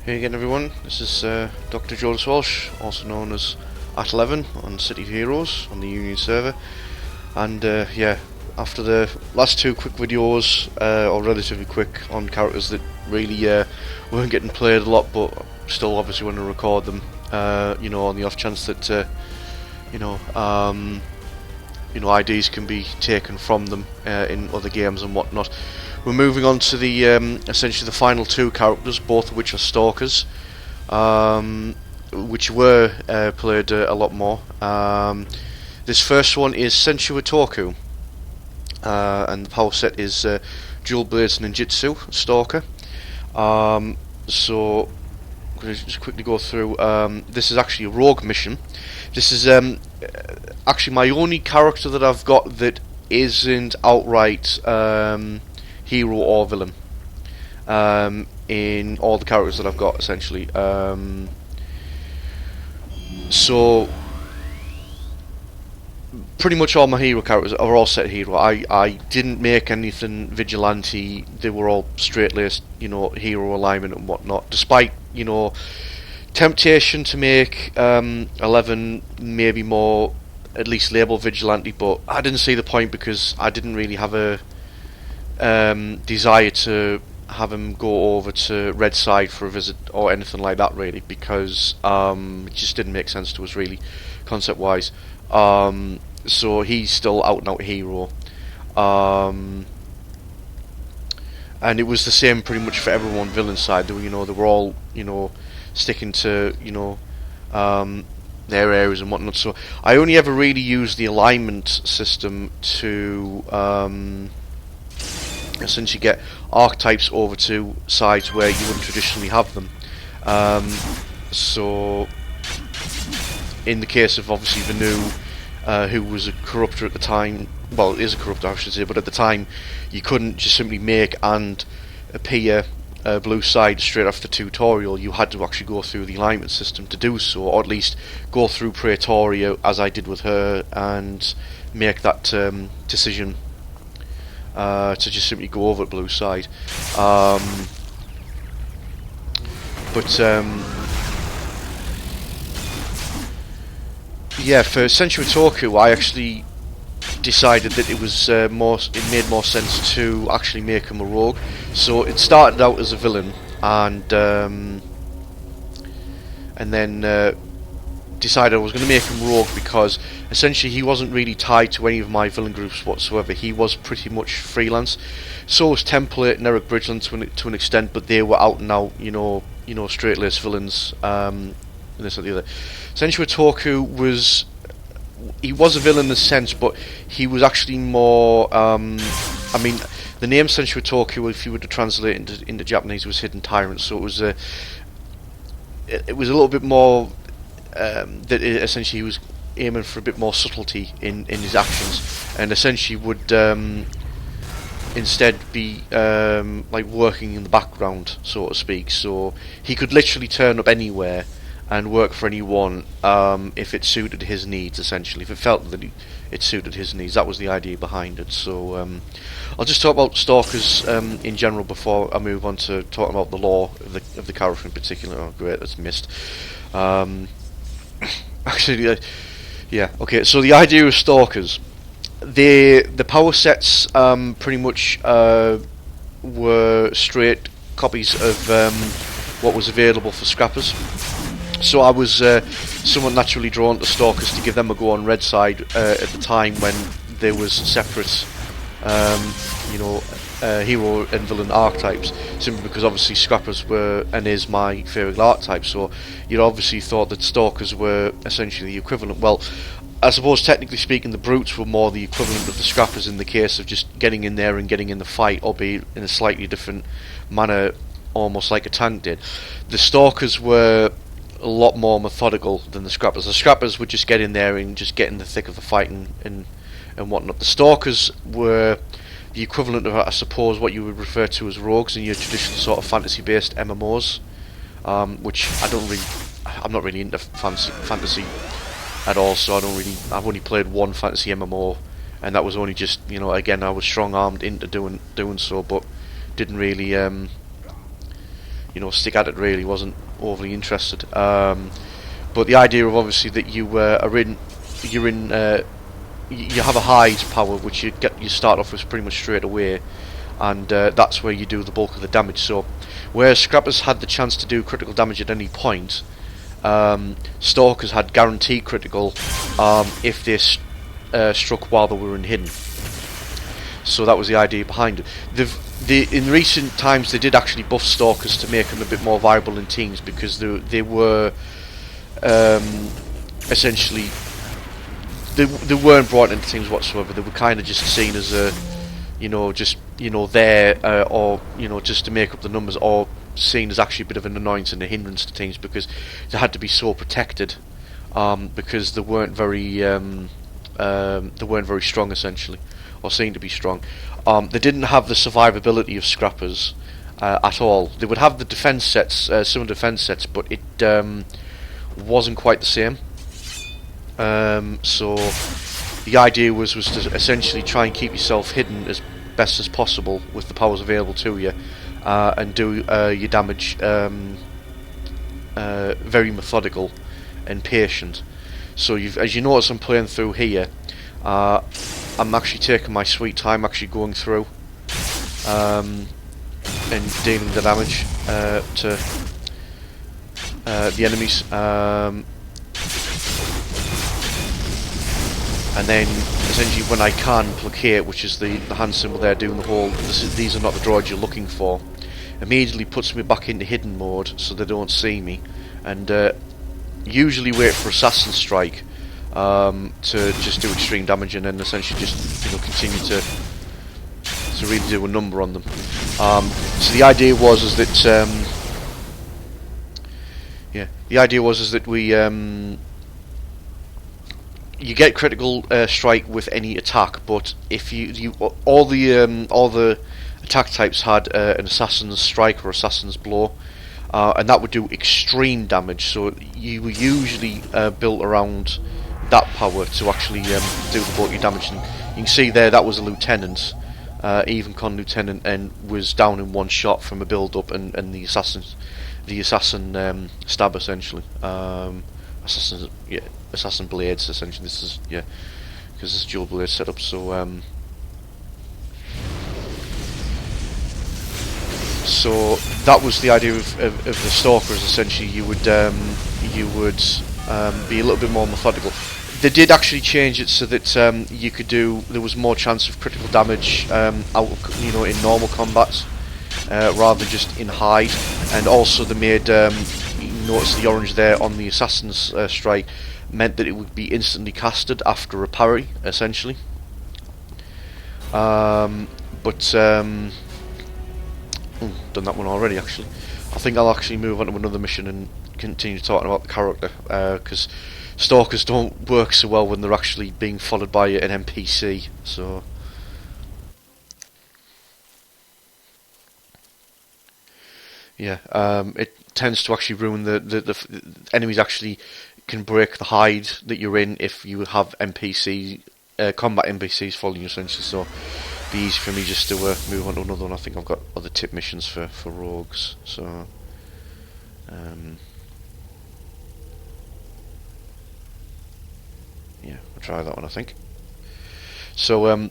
Hey again everyone, this is Dr. Jonas Walsh, also known as at 11 on City of Heroes on the Union server. And yeah, after the last two quick videos, or relatively quick, on characters that really weren't getting played a lot, but still obviously want to record them, you know, on the off chance that you know, IDs can be taken from them in other games and whatnot. We're moving on to the essentially the final two characters, both of which are Stalkers, which were played a lot more. This first one is Senshu Hitoku, and the power set is Duel Blade Ninjitsu Stalker. So I'm going to just quickly go through. This is actually a rogue mission. This is actually my only character that I've got that isn't outright hero or villain in all the characters that I've got, essentially. So pretty much all my hero characters are all set hero. I didn't make anything vigilante. They were all straight-laced, you know, hero alignment and whatnot, despite, you know, temptation to make 11 maybe more at least label vigilante, but I didn't see the point because I didn't really have a desire to have him go over to Red Side for a visit or anything like that, really, because it just didn't make sense to us, really, concept wise. So he's still out and out hero, and it was the same pretty much for everyone villain side. They were all, you know, sticking to, you know, their areas and whatnot. So I only ever really used the alignment system to essentially get archetypes over to sides where you wouldn't traditionally have them. So in the case of obviously Vanu, who was a corruptor at the time, well, is a corruptor I should say, but at the time you couldn't just simply make and appear blue side straight after tutorial. You had to actually go through the alignment system to do so, or at least go through Praetoria as I did with her and make that decision to just simply go over at blue side. Yeah, for Senshu Hitoku, I actually decided that it was it made more sense to actually make him a rogue. So it started out as a villain, and then decided I was going to make him rogue because essentially he wasn't really tied to any of my villain groups whatsoever. He was pretty much freelance. So was Template and Eric Bridgeland to an extent, but they were out and out, you know, straight-laced villains. And this or the other. Senshu Hitoku was a villain in a sense, but he was actually more. I mean, the name Senshu Hitoku, if you were to translate it into Japanese, was Hidden Tyrant. So it was a little bit more. That essentially he was aiming for a bit more subtlety in his actions, and essentially would instead be like working in the background, so to speak. So he could literally turn up anywhere and work for anyone if it suited his needs, essentially. If it felt that it suited his needs, that was the idea behind it. So I'll just talk about Stalkers in general before I move on to talking about the lore of the character in particular. Oh great, that's missed. Actually, yeah, okay, so the idea of Stalkers, the power sets pretty much were straight copies of what was available for scrappers. So I was somewhat naturally drawn to Stalkers to give them a go on Red Side at the time when there was separate, you know, hero and villain archetypes, simply because obviously Scrappers were and is my favourite archetype. So you obviously thought that Stalkers were essentially the equivalent. Well, I suppose technically speaking, the Brutes were more the equivalent of the Scrappers in the case of just getting in there and getting in the fight, albeit in a slightly different manner, almost like a tank did. The Stalkers were a lot more methodical than the Scrappers. The Scrappers would just get in there and just get in the thick of the fight and whatnot. The Stalkers were the equivalent of, I suppose, what you would refer to as rogues in your traditional sort of fantasy-based MMOs, which I'm not really into fantasy at all. So I've only played one fantasy MMO, and that was only just, you know, again, I was strong-armed into doing so, but didn't really stick at it really. Wasn't overly interested. But the idea of obviously that you have a hide power which you start off with pretty much straight away, and that's where you do the bulk of the damage. So whereas Scrappers had the chance to do critical damage at any point, Stalkers had guaranteed critical if they struck while they were in hidden. So that was the idea behind it. In recent times they did actually buff Stalkers to make them a bit more viable in teams, because they were essentially they weren't brought into teams whatsoever. They were kind of just seen as a there or just to make up the numbers, or seen as actually a bit of an annoyance and a hindrance to teams, because they had to be so protected, because they weren't very strong essentially, or seemed to be strong. They didn't have the survivability of Scrappers at all. They would have the defense sets, some defense sets, but it wasn't quite the same. So the idea was to essentially try and keep yourself hidden as best as possible with the powers available to you, and do your damage very methodical and patient. So as you notice, I'm playing through here. I'm actually taking my sweet time, actually going through and dealing the damage to the enemies, and then essentially when I can placate, which is the hand symbol there doing the whole these are not the droids you're looking for, immediately puts me back into hidden mode so they don't see me, and usually wait for Assassin Strike to just do extreme damage, and then essentially just continue to really do a number on them. So the idea was that we you get critical strike with any attack, but if you all the attack types had an Assassin's Strike or Assassin's Blow, and that would do extreme damage. So you were usually built around that power to actually do the bulk of your damage. And you can see there that was a lieutenant, even con lieutenant, and was down in one shot from a build up, and the assassin stab essentially. Assassin blades essentially. This is because it's dual blade setup. So so that was the idea of the Stalkers. Essentially, you would be a little bit more methodical. They did actually change it so that you could there was more chance of critical damage out of, in normal combats rather than just in hide, and also they made you notice the orange there on the Assassin's Strike meant that it would be instantly casted after a parry essentially. Done that one already actually. I think I'll actually move on to another mission and continue talking about the character, because Stalkers don't work so well when they're actually being followed by an NPC. So yeah, it tends to actually ruin the enemies actually can break the hide that you're in if you have combat NPCs following you essentially. So it'd be easy for me just to move on to another one. I think I've got other tip missions for rogues. So yeah, I'll try that one I think. So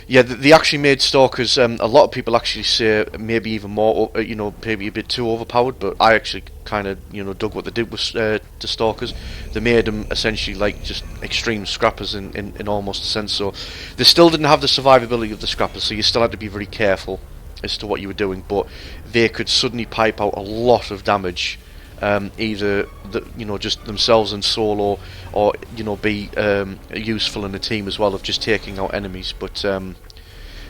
yeah, they actually made Stalkers, a lot of people actually say maybe even more, maybe a bit too overpowered, but I actually kind of, dug what they did with the Stalkers. They made them essentially like just extreme scrappers in almost a sense. So they still didn't have the survivability of the scrappers, so you still had to be very careful as to what you were doing, but they could suddenly pipe out a lot of damage, either just themselves in solo, or be useful in a team as well of just taking out enemies. But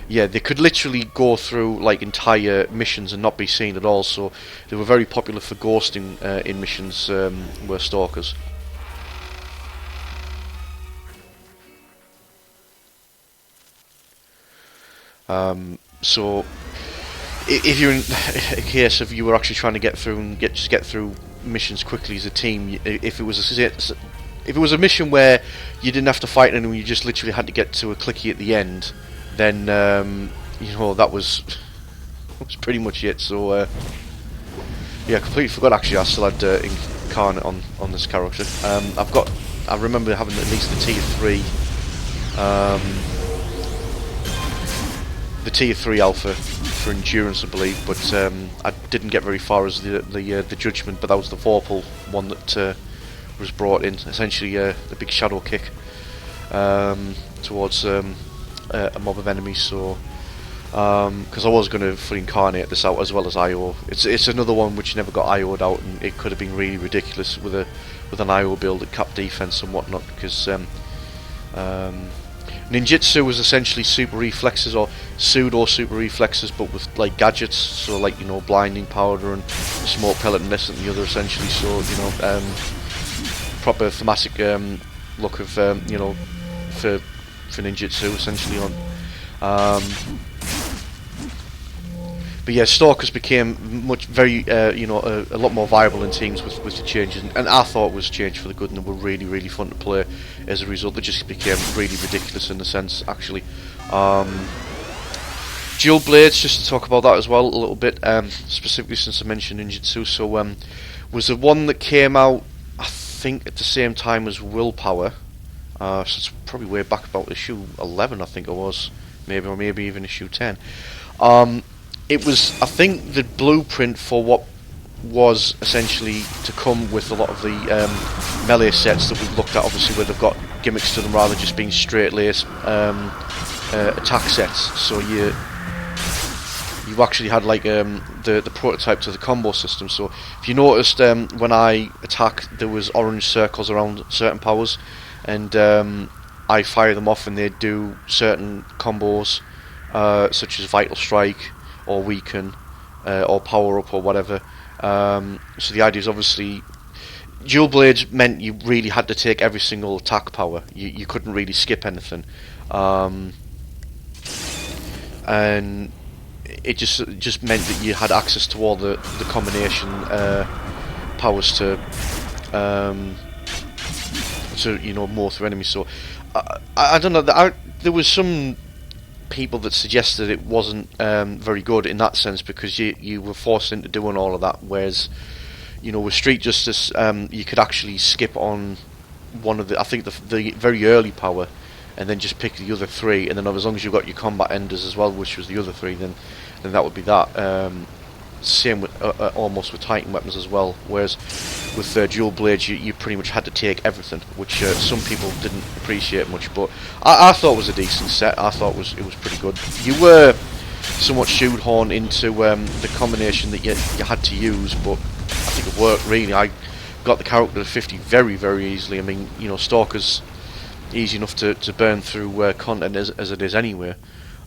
yeah, they could literally go through like entire missions and not be seen at all. So they were very popular for ghosting in missions, were Stalkers. So if you're in a case of you were actually trying to get through and get through missions quickly as a team, if it was a mission where you didn't have to fight anyone, you just literally had to get to a clicky at the end, then that was pretty much it. So Yeah, I completely forgot actually. I still had Incarnate on this character. I remember having at least the tier 3, alpha for endurance, I believe, but I didn't get very far as the judgment. But that was the Vorpal one that was brought in, essentially the big shadow kick towards a mob of enemies. So. Because I was going to incarnate this out as well as IO. It's another one which never got IO'd out, and it could have been really ridiculous with an IO build at cap defense and whatnot. Because Ninjitsu was essentially super reflexes or pseudo super reflexes, but with like gadgets. So like blinding powder and smoke pellet and this and the other essentially. So proper thematic look of for Ninjitsu essentially on. But yeah, Stalkers became a lot more viable in teams with the changes, and I thought it was changed for the good, and they were really, really fun to play. As a result, they just became really ridiculous in a sense, actually. Duel Blades, just to talk about that as well a little bit, specifically since I mentioned Ninjitsu. So, was the one that came out, I think, at the same time as Willpower. So it's probably way back about issue 11, I think it was, maybe even issue 10. It was, I think, the blueprint for what was essentially to come with a lot of the melee sets that we've looked at, obviously, where they've got gimmicks to them rather than just being straight lace attack sets. So you actually had like the prototype to the combo system. So if you noticed, when I attack, there was orange circles around certain powers, and I fire them off, and they do certain combos, such as Vital Strike, or weaken, or power up, or whatever. So the idea is obviously Duel Blades meant you really had to take every single attack power. You couldn't really skip anything, and it just meant that you had access to all the combination powers to more through enemies. So I don't know. There was some people that suggested it wasn't very good in that sense, because you were forced into doing all of that, whereas with Street Justice you could actually skip on one of the very early power, and then just pick the other 3, and then as long as you got your combat enders as well, which was the other 3, then that would be that. Same with almost with Titan weapons as well, whereas with Duel Blades you pretty much had to take everything, which some people didn't appreciate much, but I thought it was a decent set. I thought it was pretty good. You were somewhat shoehorned into the combination that you had to use, but I think it worked really. I got the character to 50 very, very easily. I mean, Stalker's easy enough to burn through content as it is anyway.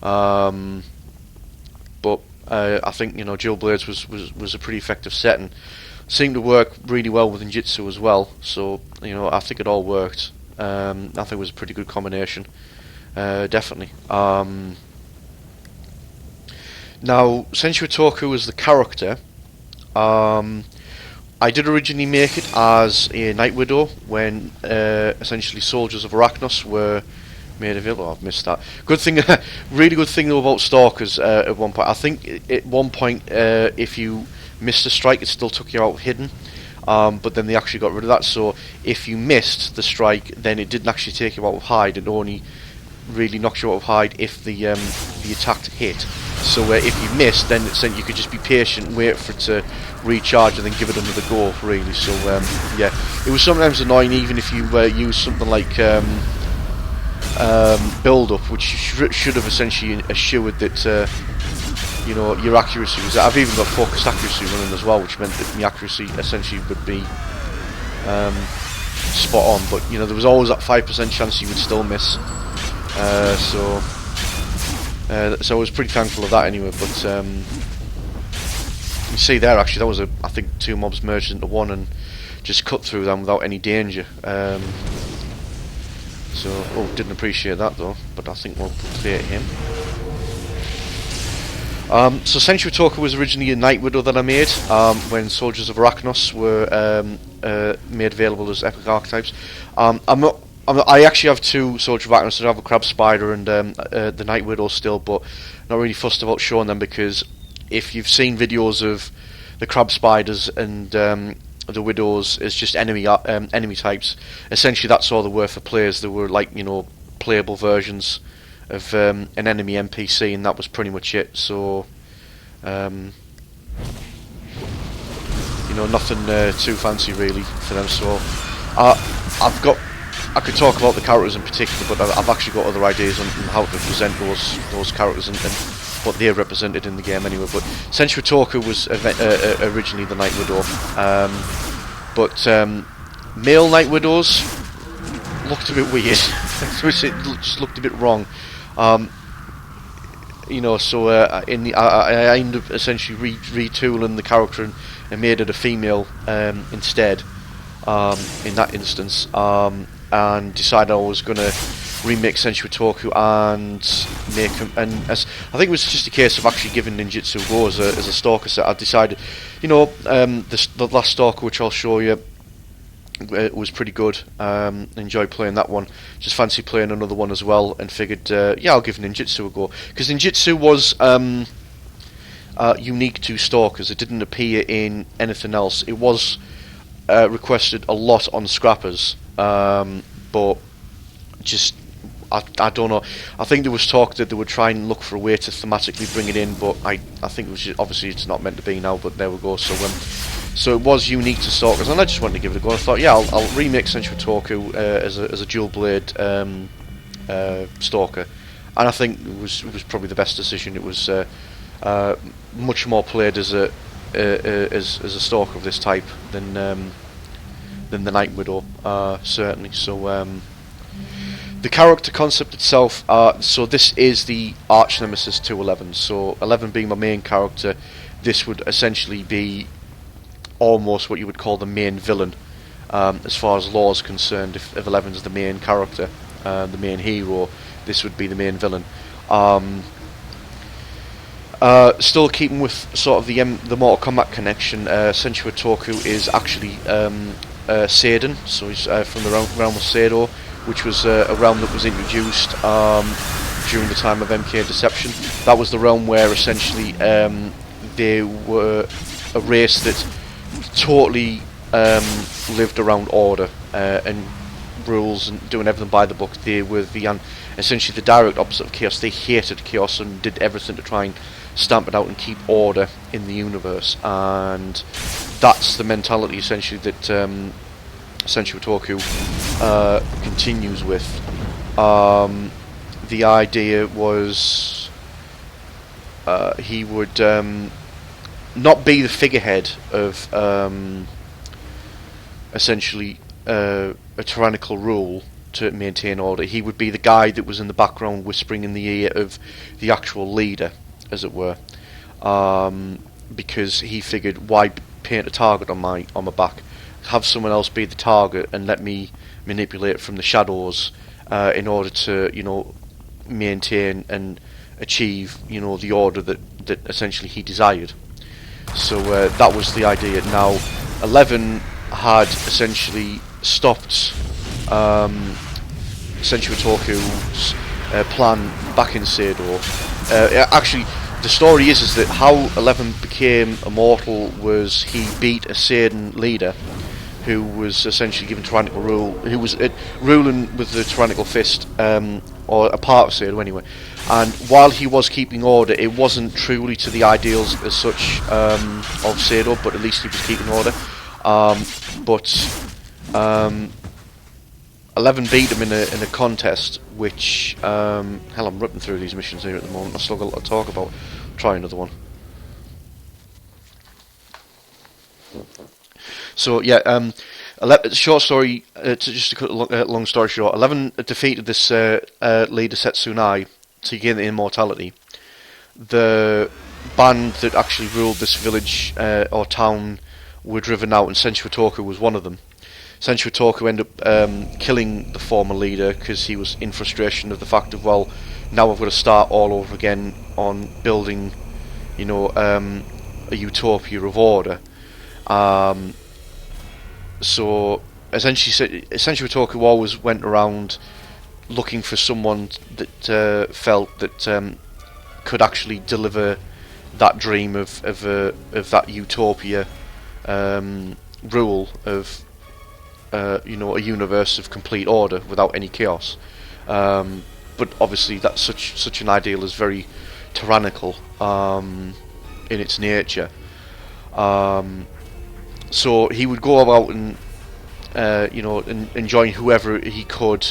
But I think Duel Blades was a pretty effective set, and seemed to work really well with Ninjitsu as well. So I think it all worked. I think it was a pretty good combination, definitely. Now, Senshu Hitoku as the character, I did originally make it as a Night Widow when essentially Soldiers of Arachnos were made available. Oh, I've missed that. Good thing, really good thing though about Stalkers at one point. I think at one point if you missed a strike, it still took you out hidden. But then they actually got rid of that. So if you missed the strike, then it didn't actually take you out of hide. It only really knocked you out of hide if the attack hit. So if you missed, then you could just be patient, wait for it to recharge, and then give it another go. Really. So yeah, it was sometimes annoying, even if you use something like build up, which should have essentially assured that your accuracy was. I've even got focused accuracy running as well, which meant that my accuracy essentially would be spot on. But there was always that 5% chance you would still miss. So I was pretty thankful of that anyway. But you see there, actually, that was I think 2 mobs merged into one and just cut through them without any danger. So, didn't appreciate that though, but I think we'll clear him. So Senshu Hitoku was originally a Night Widow that I made when Soldiers of Arachnos were made available as epic archetypes. I actually have 2 Soldiers of Arachnos. I have a Crab Spider and the Night Widow still, but not really fussed about showing them, because if you've seen videos of the crab spiders and the widows as just enemy types. Essentially, that's all there were for players. There were like playable versions of an enemy NPC, and that was pretty much it. So nothing too fancy really for them. So I could talk about the characters in particular, but I've actually got other ideas on how to present those characters and what they're represented in the game anyway. But Senshu Hitoku was originally the Night Widow, but male Night Widows looked a bit weird. It just looked a bit wrong. So I ended up essentially retooling the character and made it a female instead in that instance, and decided I was going to remake Senshu Hitoku and make him. And I think it was just a case of actually giving Ninjitsu a go as a Stalker set. I decided, the last Stalker, which I'll show you, it was pretty good. Enjoyed playing that one. Just fancy playing another one as well, and figured, I'll give Ninjitsu a go, because Ninjitsu was unique to Stalkers. It didn't appear in anything else. It was requested a lot on Scrappers, but just I don't know. I think there was talk that they would try and look for a way to thematically bring it in, but I think it was just, obviously it's not meant to be now. But there we go. So it was unique to Stalkers, and I just wanted to give it a go. I thought, I'll remake Senshu Hitoku as a Duel Blade Stalker, and I think it was probably the best decision. It was much more played as a Stalker of this type than the Night Widow, certainly. So the character concept itself. So this is the Arch Nemesis 211. So 11 being my main character, this would essentially be almost what you would call the main villain, as far as lore is concerned. If 11 is the main character, the main hero, this would be the main villain. Still keeping with sort of the Mortal Kombat connection, Senshu Hitoku is actually Seidan, so he's from the realm of Seido, which was a realm that was introduced during the time of MK Deception. That was the realm where essentially they were a race that totally lived around order and rules and doing everything by the book. They were essentially the direct opposite of chaos. They hated chaos and did everything to try and stamp it out and keep order in the universe, and that's the mentality essentially that Senshu Hitoku continues with. The idea was he would not be the figurehead of essentially a tyrannical rule to maintain order. He would be the guy that was in the background whispering in the ear of the actual leader, as it were, because he figured, why paint a target on my back? Have someone else be the target and let me manipulate it from the shadows in order to maintain and achieve the order that essentially he desired. So that was the idea. Now 11 had essentially stopped Senshu Hitoku's plan back in Seido. Actually, the story is that how 11 became immortal was he beat a Seidan leader who was essentially given tyrannical rule, who was ruling with the tyrannical fist, or a part of Seido anyway. And while he was keeping order, it wasn't truly to the ideals as such of Seido, but at least he was keeping order. But 11 beat him in a contest, which hell, I'm ripping through these missions here at the moment. I've still got a lot to talk about. Try another one. So yeah, short story. Just to cut a long story short, 11 defeated this leader Setsunai to gain the immortality. The band that actually ruled this village or town were driven out, and Senshu Hitoku was one of them. Senshu Hitoku ended up killing the former leader because he was in frustration of the fact of, well, now I've got to start all over again on building, a utopia of order. So essentially, Senshu Hitoku always went around looking for someone that felt that could actually deliver that dream of that utopia rule of a universe of complete order without any chaos. But obviously, that's such an ideal is very tyrannical in its nature. So he would go about and enjoying whoever he could.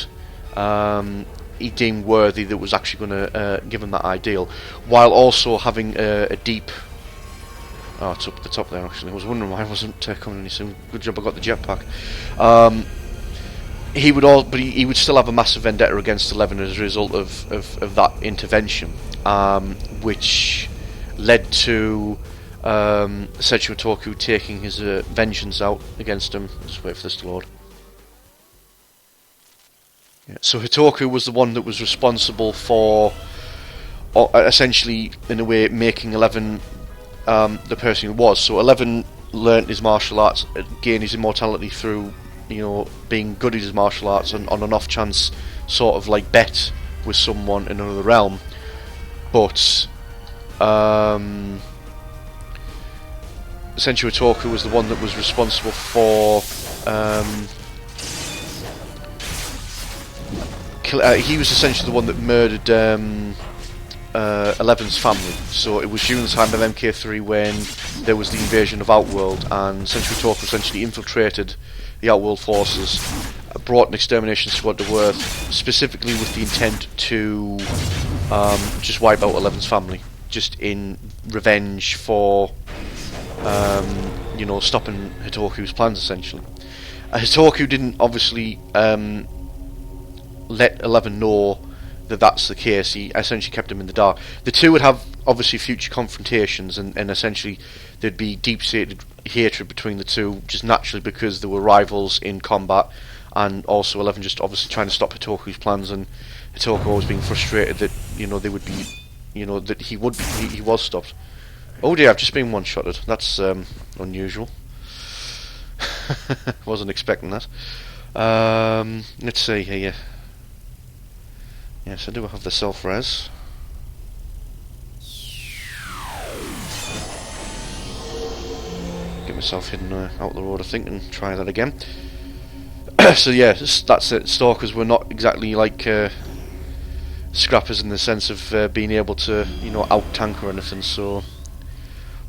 He deemed worthy that was actually going to give him that ideal, while also having a deep. Oh, it's up at the top there. Actually, I was wondering why I wasn't coming any soon. Good job, I got the jetpack. He would still have a massive vendetta against 11 as a result of that intervention, which led to Senshu Hitoku taking his vengeance out against him. Let's wait for this to load. Yeah. So Hitoku was the one that was responsible for, essentially, in a way, making 11 the person he was. So 11 learnt his martial arts, gained his immortality through, being good at his martial arts and on an off chance sort of like bet with someone in another realm. But Senshu Hitoku was the one that was responsible for he was essentially the one that murdered 11's family. So it was during the time of MK3 when there was the invasion of Outworld, and Senshu Hitoku essentially infiltrated the Outworld forces, brought an extermination squad to Earth, specifically with the intent to just wipe out 11's family, just in revenge for stopping Hitoku's plans, essentially. Hitoku didn't obviously let 11 know that that's the case. He essentially kept him in the dark. The two would have obviously future confrontations, and essentially there'd be deep-seated hatred between the two, just naturally because they were rivals in combat, and also 11 just obviously trying to stop Hitoku's plans, and Hitoku always being frustrated that they would be, that he was stopped. Oh dear, I've just been one-shotted. That's unusual. Wasn't expecting that. Let's see here. Yes, I do have the self-res. Get myself hidden out the road, I think, and try that again. So yeah, that's it. Stalkers were not exactly like scrappers in the sense of being able to, out-tank or anything, so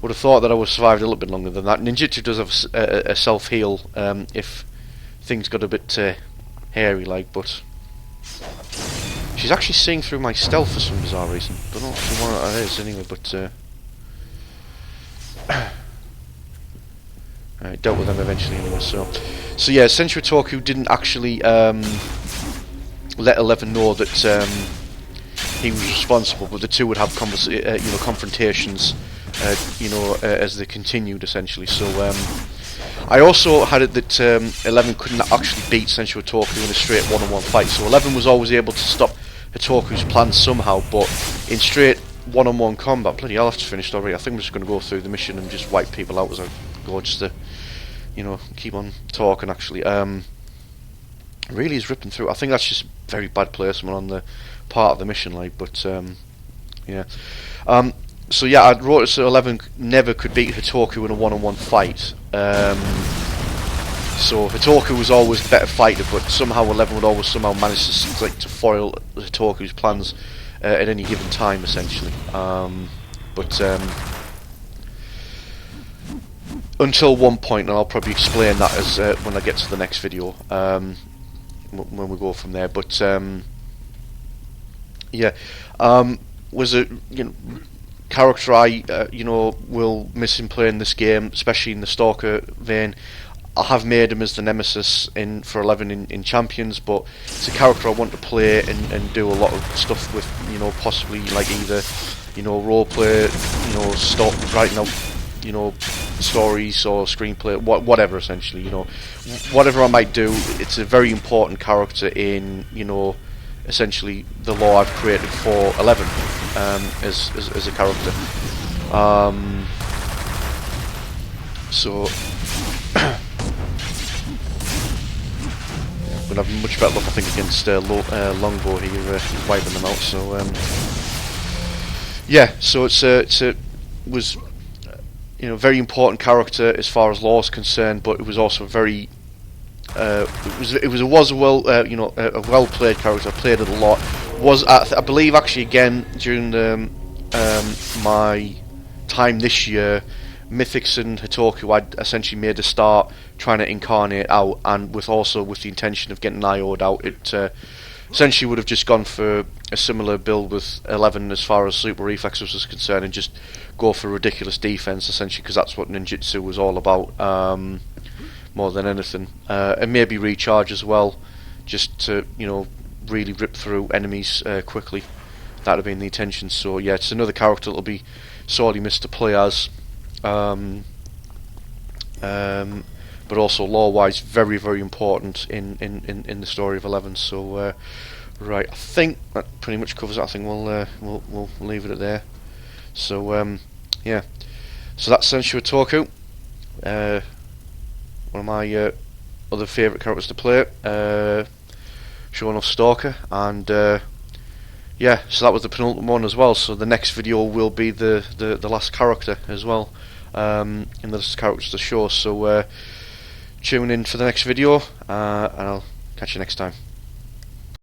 would have thought that I would have survived a little bit longer than that. Ninjitsu does have a self-heal if things got a bit hairy, but she's actually seeing through my stealth for some bizarre reason. Don't know what that is anyway, but I dealt with them eventually anyway. So yeah, Senshu Hitoku didn't actually let 11 know that he was responsible, but the two would have confrontations, as they continued, essentially. So I also had it that 11 couldn't actually beat Senshu Hitoku in a straight one-on-one fight. So 11 was always able to stop Hitoku's plans somehow, but in straight one-on-one combat, bloody hell, I've just finished already. I think I'm just going to go through the mission and just wipe people out as I go, just to, keep on talking, actually. Really is ripping through. I think that's just very bad placement on the part of the mission, but yeah. So yeah, I wrote it so 11 never could beat Hitoku in a one-on-one fight. So Hitoku was always the better fighter, but somehow 11 would always somehow manage to foil Hitoku's plans at any given time, essentially. But until one point, and I'll probably explain that as when I get to the next video, when we go from there. But yeah, was a character I will miss him playing this game, especially in the Stalker vein. I have made him as the Nemesis for 11 in Champions, but it's a character I want to play and do a lot of stuff with, possibly like either, roleplay, writing out, stories or screenplay, whatever, essentially, whatever I might do. It's a very important character in, essentially the lore I've created for 11 as a character. So we'll have much better luck, I think, against Longbow here, wiping them out. So yeah, so it's a was very important character as far as lore is concerned, but it was also very it was a well played character. I played it a lot. I believe actually again during my time this year, Mythics and Hitoku, I'd essentially made a start trying to incarnate out, and with the intention of getting IO'd out. It essentially would have just gone for a similar build with 11 as far as super reflexes was concerned, and just go for ridiculous defense essentially, because that's what ninjutsu was all about, more than anything, and maybe recharge as well, just to really rip through enemies quickly. That would have been the intention. So yeah, it's another character that'll be sorely missed to play as, but also lore-wise very, very important in the story of 11. So right, I think that pretty much covers it. I think we'll leave it at there. So yeah, so that's Senshu Hitoku, one of my other favourite characters to play, showing off Stalker, and yeah, so that was the penultimate one as well. So the next video will be the last character as well, in the list of characters to show. So tune in for the next video, and I'll catch you next time.